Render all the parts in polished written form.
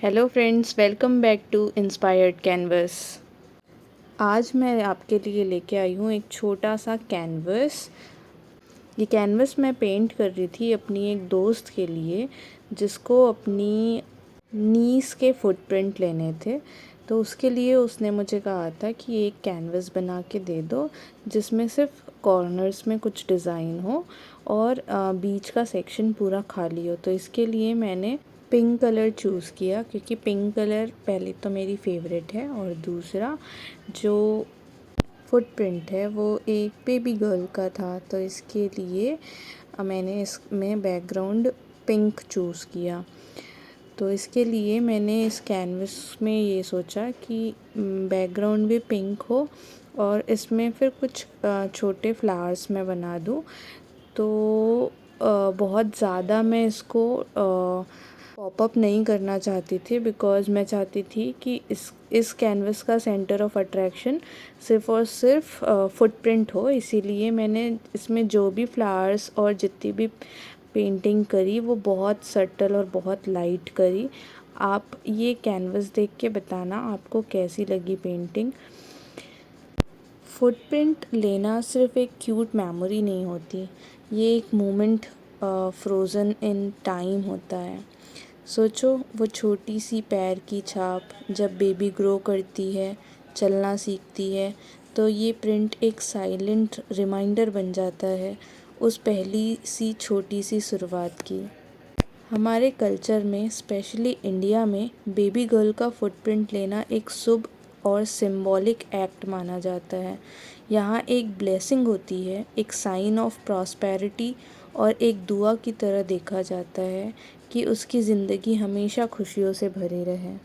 Hello friends, welcome back to Inspired Canvas. आज मैं आपके लिए लेके आई हूँ एक छोटा सा कैनवस। ये कैनवस मैं पेंट कर रही थी अपनी एक दोस्त के लिए, जिसको अपनी नीस के फुटप्रिंट लेने थे। तो उसके लिए उसने मुझे कहा था कि एक कैनवस बना के दे दो जिसमें सिर्फ कॉर्नर्स में कुछ डिज़ाइन हो और बीच का सेक्शन पूरा खाली हो। तो इसके लिए मैंने पिंक कलर चूज़ किया, क्योंकि पिंक कलर पहले तो मेरी फेवरेट है और दूसरा जो फुटप्रिंट है वो एक बेबी गर्ल का था। तो इसके लिए मैंने इसमें बैकग्राउंड पिंक चूज़ किया। तो इसके लिए मैंने इस कैनवस में ये सोचा कि बैकग्राउंड भी पिंक हो और इसमें फिर कुछ छोटे फ्लावर्स मैं बना दूँ। तो बहुत ज़्यादा मैं इसको पॉपअप नहीं करना चाहती थी, बिकॉज़ मैं चाहती थी कि इस कैनवस का सेंटर ऑफ अट्रैक्शन सिर्फ़ और सिर्फ फुटप्रिंट हो। इसीलिए मैंने इसमें जो भी फ्लावर्स और जितनी भी पेंटिंग करी वो बहुत सटल और बहुत लाइट करी। आप ये कैनवस देख के बताना आपको कैसी लगी पेंटिंग। फुटप्रिंट लेना सिर्फ एक क्यूट मेमोरी नहीं होती, ये एक मोमेंट फ्रोज़न इन टाइम होता है। सोचो, वो छोटी सी पैर की छाप जब बेबी ग्रो करती है, चलना सीखती है, तो ये प्रिंट एक साइलेंट रिमाइंडर बन जाता है उस पहली सी छोटी सी शुरुआत की। हमारे कल्चर में, स्पेशली इंडिया में, बेबी गर्ल का फुटप्रिंट लेना एक शुभ और सिंबॉलिक एक्ट माना जाता है। यहाँ एक ब्लेसिंग होती है, एक साइन ऑफ प्रॉस्पेरिटी और एक दुआ की तरह देखा जाता है कि उसकी ज़िंदगी हमेशा खुशियों से भरी रहे।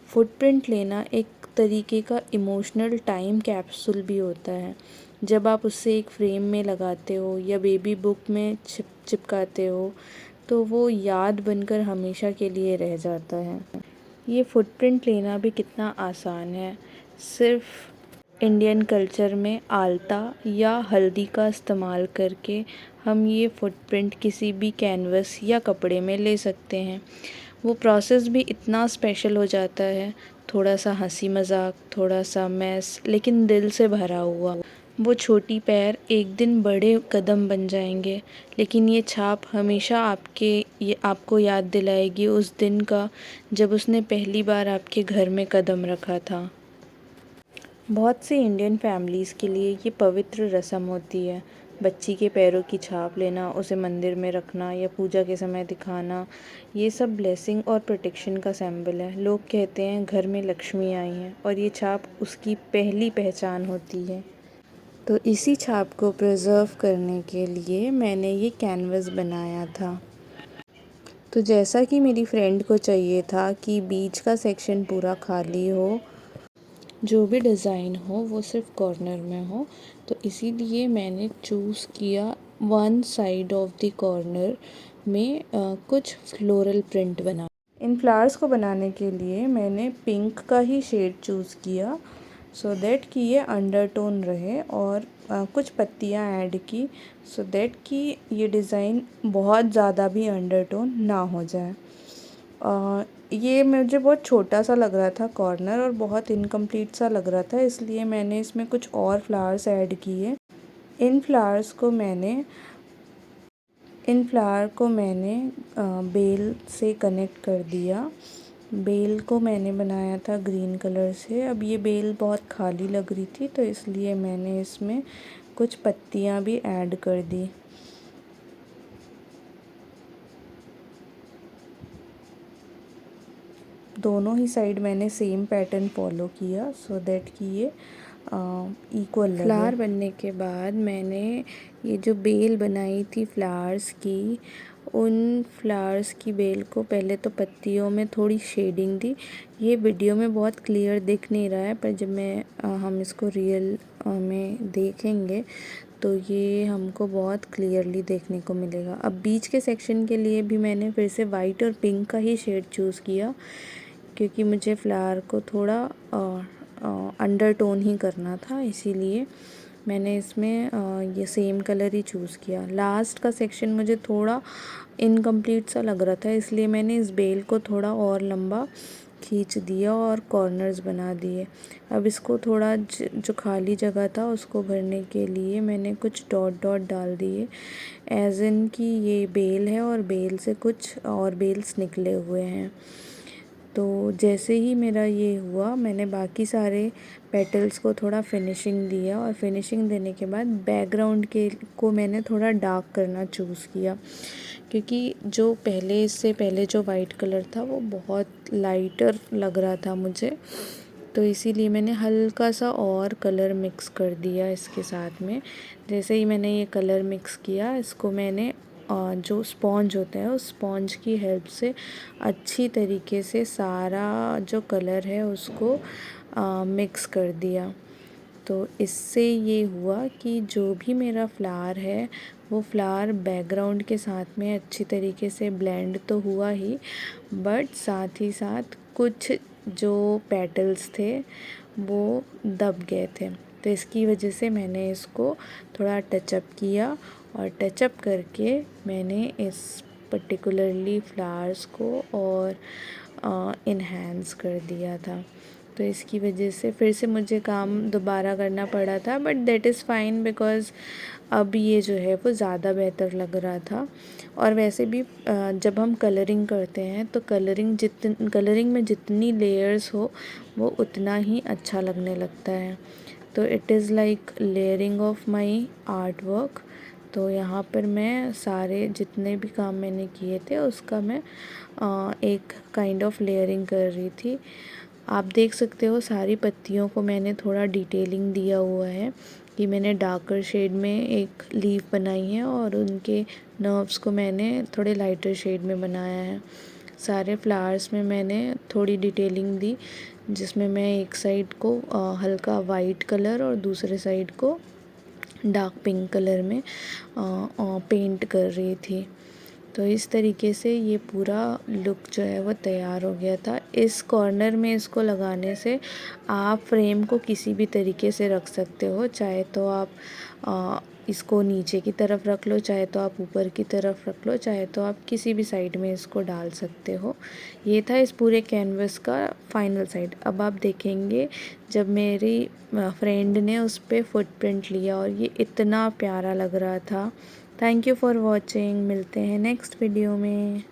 फुटप्रिंट लेना एक तरीके का इमोशनल टाइम कैप्सूल भी होता है। जब आप उसे एक फ्रेम में लगाते हो या बेबी बुक में चिपकाते हो, तो वो याद बनकर हमेशा के लिए रह जाता है। ये फुटप्रिंट लेना भी कितना आसान है। सिर्फ इंडियन कल्चर में आलता या हल्दी का इस्तेमाल करके हम ये फुटप्रिंट किसी भी कैनवस या कपड़े में ले सकते हैं। वो प्रोसेस भी इतना स्पेशल हो जाता है, थोड़ा सा हंसी मजाक, थोड़ा सा मैस, लेकिन दिल से भरा हुआ। वो छोटी पैर एक दिन बड़े कदम बन जाएंगे, लेकिन ये छाप हमेशा आपको याद दिलाएगी उस दिन का जब उसने पहली बार आपके घर में कदम रखा था। बहुत सी इंडियन फैमिलीज़ के लिए ये पवित्र रस्म होती है। बच्ची के पैरों की छाप लेना, उसे मंदिर में रखना या पूजा के समय दिखाना, ये सब ब्लेसिंग और प्रोटेक्शन का सिंबल है। लोग कहते हैं घर में लक्ष्मी आई है और ये छाप उसकी पहली पहचान होती है। तो इसी छाप को प्रिजर्व करने के लिए मैंने ये कैनवस बनाया था। तो जैसा कि मेरी फ्रेंड को चाहिए था कि बीच का सेक्शन पूरा खाली हो, जो भी डिज़ाइन हो वो सिर्फ कॉर्नर में हो, तो इसीलिए मैंने चूज़ किया one side of the corner में कुछ फ्लोरल प्रिंट बना। इन फ्लावर्स को बनाने के लिए मैंने पिंक का ही शेड चूज़ किया, सो दैट कि ये अंडरटोन रहे, और कुछ पत्तियां ऐड की, सो दैट कि ये डिज़ाइन बहुत ज़्यादा भी अंडरटोन ना हो जाए। ये मुझे बहुत छोटा सा लग रहा था कॉर्नर, और बहुत इनकम्प्लीट सा लग रहा था, इसलिए मैंने इसमें कुछ और फ्लावर्स ऐड किए। इन फ्लावर्स को मैंने बेल से कनेक्ट कर दिया। बेल को मैंने बनाया था ग्रीन कलर से। अब ये बेल बहुत खाली लग रही थी, तो इसलिए मैंने इसमें कुछ पत्तियां भी ऐड कर दी। दोनों ही साइड मैंने सेम पैटर्न फॉलो किया, सो दैट कि ये इक्वल लगे। फ्लावर बनने के बाद मैंने ये जो बेल बनाई थी फ्लावर्स की, उन फ्लावर्स की बेल को पहले तो पत्तियों में थोड़ी शेडिंग दी। ये वीडियो में बहुत क्लियर दिख नहीं रहा है, पर जब हम इसको रियल में देखेंगे तो ये हमको बहुत क्लियरली देखने को मिलेगा। अब बीच के सेक्शन के लिए भी मैंने फिर से वाइट और पिंक का ही शेड चूज़ किया, क्योंकि मुझे फ्लावर को थोड़ा अंडरटोन ही करना था, इसीलिए मैंने इसमें ये सेम कलर ही चूज़ किया। लास्ट का सेक्शन मुझे थोड़ा इनकम्प्लीट सा लग रहा था, इसलिए मैंने इस बेल को थोड़ा और लंबा खींच दिया और कॉर्नर्स बना दिए। अब इसको थोड़ा जो खाली जगह था उसको भरने के लिए मैंने कुछ डॉट डॉट डाल दिए, एज इन कि ये बेल है और बेल से कुछ और बेल्स निकले हुए हैं। तो जैसे ही मेरा ये हुआ, मैंने बाकी सारे पेटल्स को थोड़ा फिनिशिंग दिया और फिनिशिंग देने के बाद बैकग्राउंड के को मैंने थोड़ा डार्क करना चूज़ किया, क्योंकि जो इससे पहले जो वाइट कलर था वो बहुत लाइटर लग रहा था मुझे, तो इसीलिए मैंने हल्का सा और कलर मिक्स कर दिया इसके साथ में। जैसे ही मैंने ये कलर मिक्स किया, इसको मैंने जो स्पॉन्ज होता है उस स्पॉन्ज की हेल्प से अच्छी तरीके से सारा जो कलर है उसको मिक्स कर दिया। तो इससे ये हुआ कि जो भी मेरा फ्लावर है वो फ्लावर बैकग्राउंड के साथ में अच्छी तरीके से ब्लेंड तो हुआ ही, बट साथ ही साथ कुछ जो पेटल्स थे वो दब गए थे। तो इसकी वजह से मैंने इसको थोड़ा टचअप किया और टचअप करके मैंने इस पर्टिकुलरली फ्लावर्स को और इन्हेंस कर दिया था। तो इसकी वजह से फिर से मुझे काम दोबारा करना पड़ा था, but that is fine because अब ये जो है वो ज़्यादा बेहतर लग रहा था। और वैसे भी जब हम कलरिंग करते हैं तो कलरिंग में जितनी लेयर्स हो वो उतना ही अच्छा लगने लगता है। तो it is like layering of my art work. तो यहाँ पर मैं सारे जितने भी काम मैंने किए थे उसका मैं एक काइंड ऑफ लेयरिंग कर रही थी। आप देख सकते हो सारी पत्तियों को मैंने थोड़ा डिटेलिंग दिया हुआ है कि मैंने डार्कर शेड में एक लीफ बनाई है और उनके नर्व्स को मैंने थोड़े लाइटर शेड में बनाया है। सारे फ्लावर्स में मैंने थोड़ी डिटेलिंग दी, जिसमें मैं एक साइड को हल्का वाइट कलर और दूसरे साइड को डार्क पिंक कलर में पेंट कर रही थी। तो इस तरीके से ये पूरा लुक जो है वो तैयार हो गया था। इस कॉर्नर में इसको लगाने से आप फ्रेम को किसी भी तरीके से रख सकते हो, चाहे तो आप इसको नीचे की तरफ रख लो, चाहे तो आप ऊपर की तरफ रख लो, चाहे तो आप किसी भी साइड में इसको डाल सकते हो। ये था इस पूरे कैनवस का फाइनल साइड। अब आप देखेंगे जब मेरी फ्रेंड ने उस पर फुटप्रिंट लिया और ये इतना प्यारा लग रहा था। Thank you for watching. मिलते हैं नेक्स्ट वीडियो में।